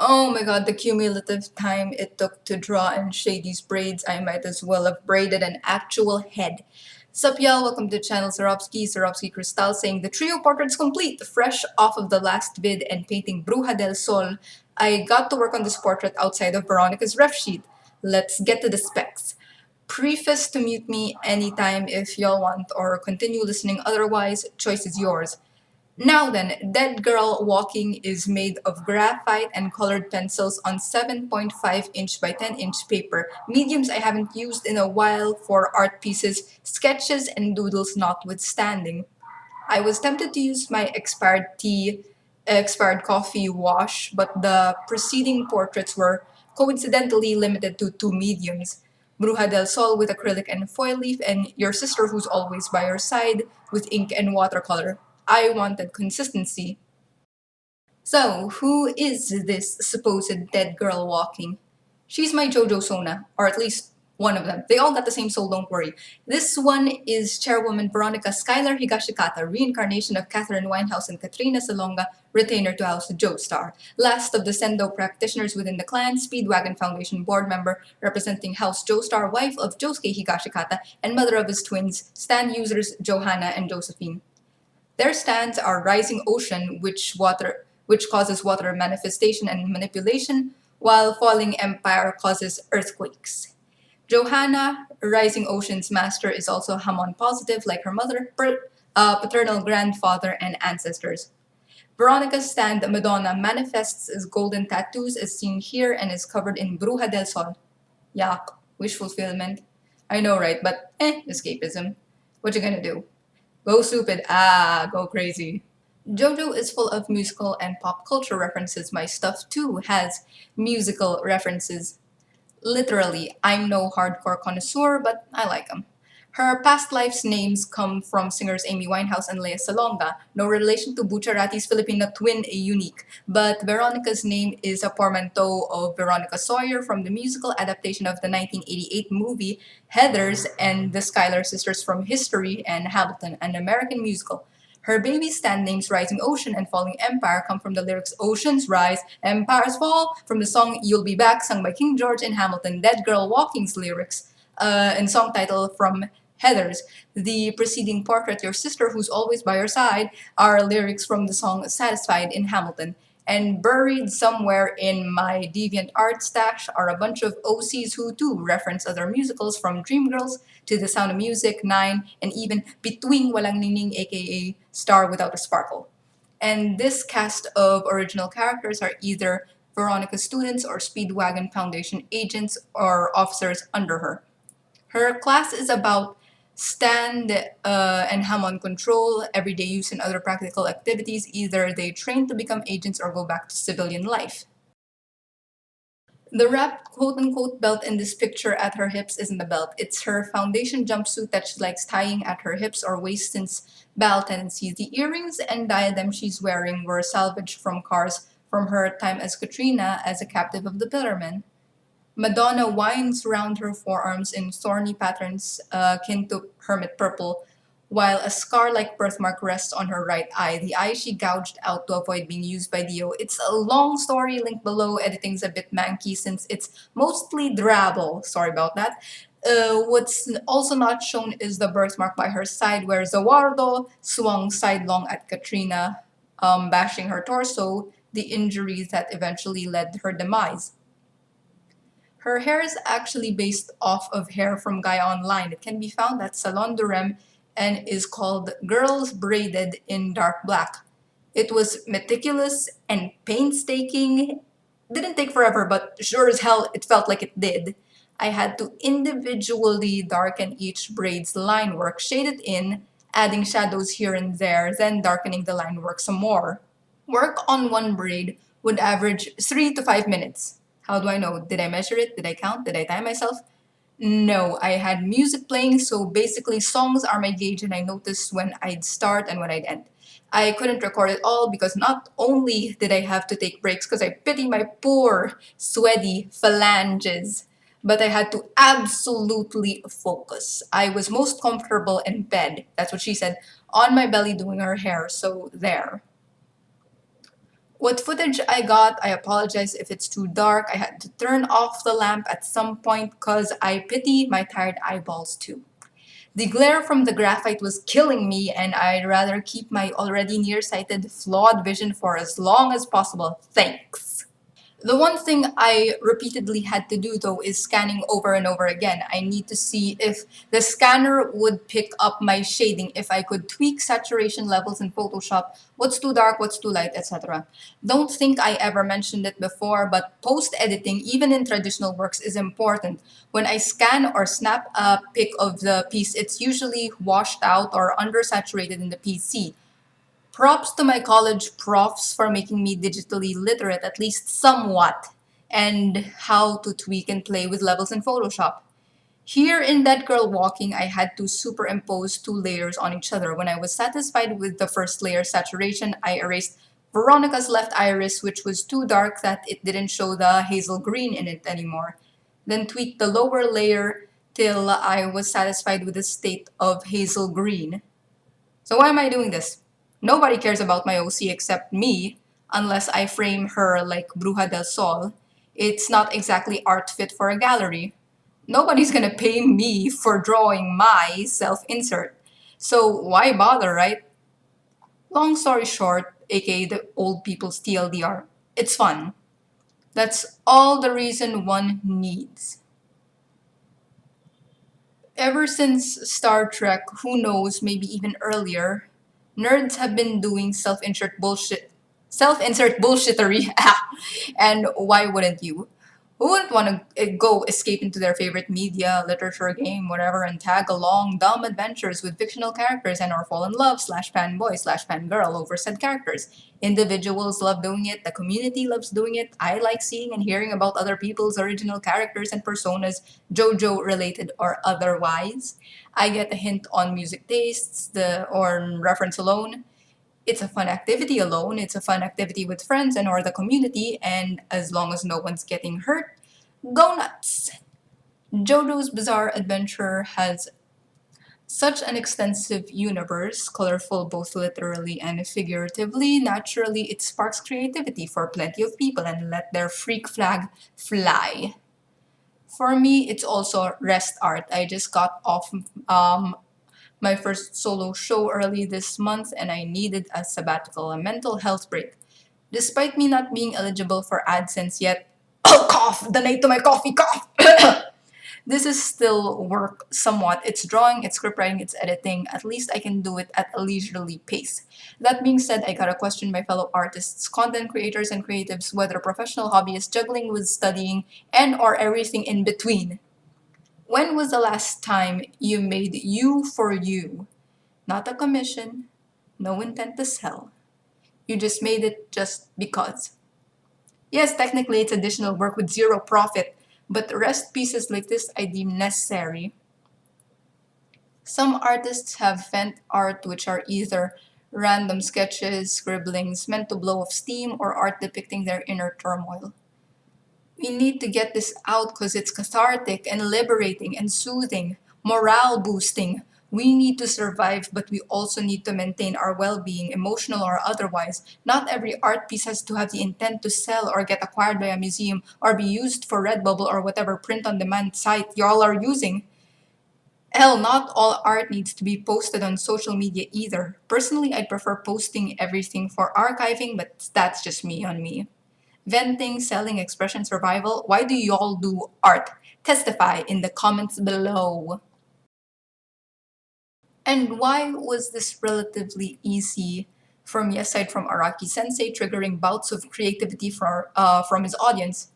Oh my god, the cumulative time it took to draw and shade these braids, I might as well have braided an actual head. Sup y'all, welcome to the channel Swarovski Cristal saying the trio portrait's complete, fresh off of the last vid and painting Bruja del Sol. I got to work on this portrait outside of Veronica's ref sheet. Let's get to the specs. Preface to mute me anytime if y'all want or continue listening otherwise, choice is yours. Now then, Dead Girl Walking is made of graphite and colored pencils on 7.5-inch by 10-inch paper, mediums I haven't used in a while for art pieces, sketches, and doodles notwithstanding. I was tempted to use my expired coffee wash, but the preceding portraits were coincidentally limited to two mediums. Bruja del Sol with acrylic and foil leaf, and Your Sister Who's Always by Your Side with ink and watercolor. I wanted consistency. So, who is this supposed dead girl walking? She's my Jojosona, or at least one of them. They all got the same soul, don't worry. This one is Chairwoman Veronica Skylar Higashikata, reincarnation of Catherine Winehouse and Katrina Salonga, retainer to House Joestar. Last of the Sendo practitioners within the clan, Speedwagon Foundation board member representing House Joestar, wife of Josuke Higashikata, and mother of his twins, stand users Johanna and Josephine. Their stands are rising ocean, which causes water manifestation and manipulation, while falling empire causes earthquakes. Johanna, rising ocean's master, is also Hamon positive, like her mother, paternal grandfather, and ancestors. Veronica's stand Madonna manifests as golden tattoos, as seen here, and is covered in Bruja del Sol. Yuck, wish fulfillment. I know, right? But escapism. What you gonna do? Go stupid. Go crazy. JoJo is full of musical and pop culture references. My stuff too has musical references. Literally, I'm no hardcore connoisseur, but I like them. Her past lives' names come from singers Amy Winehouse and Lea Salonga, no relation to Bucciarati's Filipino twin Unique, but Veronica's name is a portmanteau of Veronica Sawyer from the musical adaptation of the 1988 movie Heathers and the Schuyler Sisters from History and Hamilton, an American musical. Her baby stand names Rising Ocean and Falling Empire come from the lyrics Oceans Rise, Empires Fall from the song You'll Be Back sung by King George and Hamilton, Dead Girl Walking's lyrics, and song title from Heathers. The preceding portrait, Your Sister Who's Always by Your Side, are lyrics from the song Satisfied in Hamilton. And buried somewhere in my deviant art stash are a bunch of OCs who too reference other musicals from Dreamgirls to The Sound of Music, Nine, and even Between Walang Ningning aka Star Without a Sparkle. And this cast of original characters are either Veronica students or Speedwagon Foundation agents or officers under her. Her class is about stand and Hamon control, everyday use, and other practical activities. Either they train to become agents or go back to civilian life. The wrapped quote unquote belt in this picture at her hips isn't a belt. It's her foundation jumpsuit that she likes tying at her hips or waist since bowel tendencies. The earrings and diadem she's wearing were salvaged from cars from her time as Katrina as a captive of the Pillarmen. Madonna winds round her forearms in thorny patterns akin to hermit purple, while a scar-like birthmark rests on her right eye, the eye she gouged out to avoid being used by Dio. It's a long story, link below. Editing's a bit manky since it's mostly drabble. Sorry about that. What's also not shown is the birthmark by her side, where Zawardo swung sidelong at Katrina, bashing her torso, the injuries that eventually led to her demise. Her hair is actually based off of hair from Gaia Online. It can be found at Salon de Rem and is called Girls Braided in Dark Black. It was meticulous and painstaking. Didn't take forever, but sure as hell it felt like it did. I had to individually darken each braid's line work, shade it in, adding shadows here and there, then darkening the line work some more. Work on one braid would average 3 to 5 minutes. How do I know? Did I measure it? Did I count? Did I time myself? No, I had music playing, so basically songs are my gauge and I noticed when I'd start and when I'd end. I couldn't record it all because not only did I have to take breaks because I pity my poor, sweaty phalanges, but I had to absolutely focus. I was most comfortable in bed, that's what she said, on my belly doing her hair, so there. What footage I got, I apologize if it's too dark. I had to turn off the lamp at some point because I pity my tired eyeballs too. The glare from the graphite was killing me, and I'd rather keep my already nearsighted, flawed vision for as long as possible. Thanks. The one thing I repeatedly had to do though is scanning over and over again. I need to see if the scanner would pick up my shading, if I could tweak saturation levels in Photoshop, what's too dark, what's too light, etc. Don't think I ever mentioned it before, but post editing, even in traditional works, is important. When I scan or snap a pic of the piece, it's usually washed out or undersaturated in the PC. Props to my college profs for making me digitally literate, at least somewhat, and how to tweak and play with levels in Photoshop. Here in Dead Girl Walking, I had to superimpose two layers on each other. When I was satisfied with the first layer saturation, I erased Veronica's left iris, which was too dark that it didn't show the hazel green in it anymore. Then tweaked the lower layer till I was satisfied with the state of hazel green. So why am I doing this? Nobody cares about my OC except me, unless I frame her like Bruja del Sol. It's not exactly art fit for a gallery. Nobody's gonna pay me for drawing my self insert. So why bother, right? Long story short, aka the old people's TLDR, it's fun. That's all the reason one needs. Ever since Star Trek, who knows, maybe even earlier, nerds have been doing self-insert bullshittery. And why wouldn't you? Who wouldn't want to go escape into their favorite media, literature, game, whatever, and tag along dumb adventures with fictional characters and or fall in love slash fanboy slash fangirl over said characters? Individuals love doing it, the community loves doing it. I like seeing and hearing about other people's original characters and personas, JoJo related or otherwise. I get a hint on music tastes, the or reference alone. It's a fun activity alone, it's a fun activity with friends and or the community, and as long as no one's getting hurt, go nuts. JoJo's Bizarre Adventure has such an extensive universe, colorful both literally and figuratively. Naturally, it sparks creativity for plenty of people and let their freak flag fly. For me, it's also rest art. I just got off my first solo show early this month and I needed a sabbatical, a mental health break. Despite me not being eligible for AdSense yet, oh, cough, the night to my coffee, cough! This is still work somewhat. It's drawing, it's scriptwriting, it's editing. At least I can do it at a leisurely pace. That being said, I gotta question my fellow artists, content creators, and creatives, whether professional hobbyists juggling with studying and or everything in between. When was the last time you made you for you? Not a commission, no intent to sell. You just made it just because. Yes, technically it's additional work with zero profit, but rest pieces like this I deem necessary. Some artists have vent art which are either random sketches, scribblings meant to blow off steam, or art depicting their inner turmoil. We need to get this out because it's cathartic and liberating and soothing, morale boosting. We need to survive, but we also need to maintain our well being, emotional or otherwise. Not every art piece has to have the intent to sell or get acquired by a museum or be used for Redbubble or whatever print on demand site y'all are using. Hell, not all art needs to be posted on social media either. Personally, I'd prefer posting everything for archiving, but that's just me on me. Venting, selling, expression, survival. Why do y'all do art? Testify in the comments below. And why was this relatively easy for me aside from Araki Sensei triggering bouts of creativity from his audience?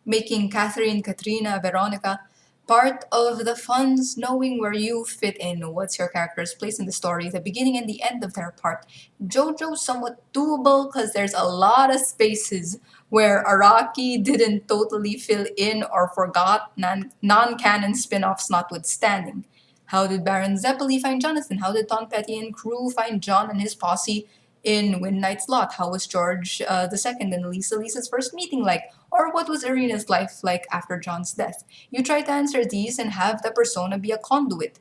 Making Catherine, Katrina, Veronica part of the fun's knowing where you fit in, what's your character's place in the story, the beginning and the end of their part. JoJo's somewhat doable because there's a lot of spaces where Araki didn't totally fill in or forgot, non-canon spin-offs notwithstanding. How did Baron Zeppeli find Jonathan? How did Tom Petty and crew find John and his posse in Win Knight's Lot? How was George II and Lisa's first meeting like? Or what was Irina's life like after John's death? You try to answer these and have the persona be a conduit.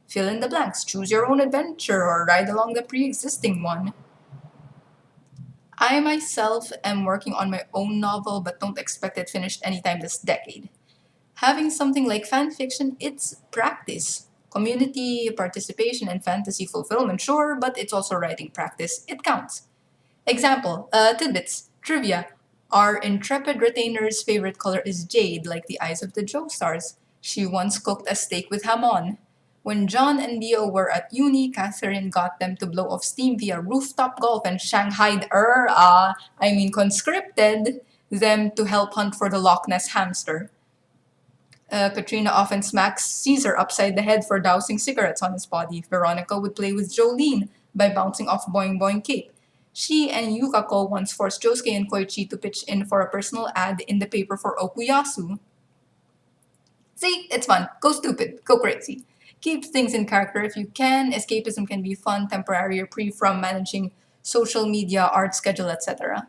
Fill in the blanks, choose your own adventure, or ride along the pre existing one. I myself am working on my own novel, but don't expect it finished anytime this decade. Having something like fan fiction, it's practice. Community, participation, and fantasy fulfillment, sure, but it's also writing practice. It counts. Example, tidbits, trivia. Our intrepid retainer's favorite color is jade, like the eyes of the Joestars. She once cooked a steak with hamon. When John and Leo were at uni, Catherine got them to blow off steam via rooftop golf and conscripted them to help hunt for the Loch Ness hamster. Katrina often smacks Caesar upside the head for dousing cigarettes on his body. Veronica would play with Jolene by bouncing off Boing Boing Cape. She and Yukako once forced Josuke and Koichi to pitch in for a personal ad in the paper for Okuyasu. See, it's fun. Go stupid. Go crazy. Keep things in character if you can. Escapism can be fun, temporary, or free from managing social media, art schedule, etc.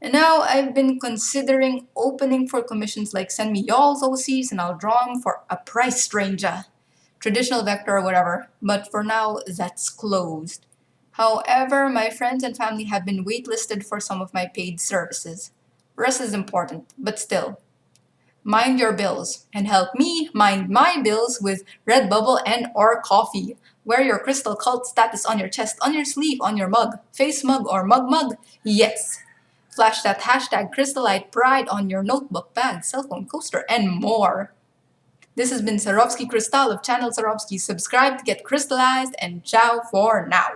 And now I've been considering opening for commissions like send me y'all's OCs and I'll draw them for a price stranger. Traditional vector or whatever, but for now that's closed. However, my friends and family have been waitlisted for some of my paid services. Rest is important, but still, mind your bills and help me mind my bills with Redbubble and or coffee. Wear your crystal cult status on your chest, on your sleeve, on your mug, face mug or mug mug. Yes. Flash that hashtag Crystallite Pride on your notebook, bag, cell phone, coaster, and more. This has been Sarovsky Crystal of Channel Sarovsky. Subscribe to get crystallized and ciao for now.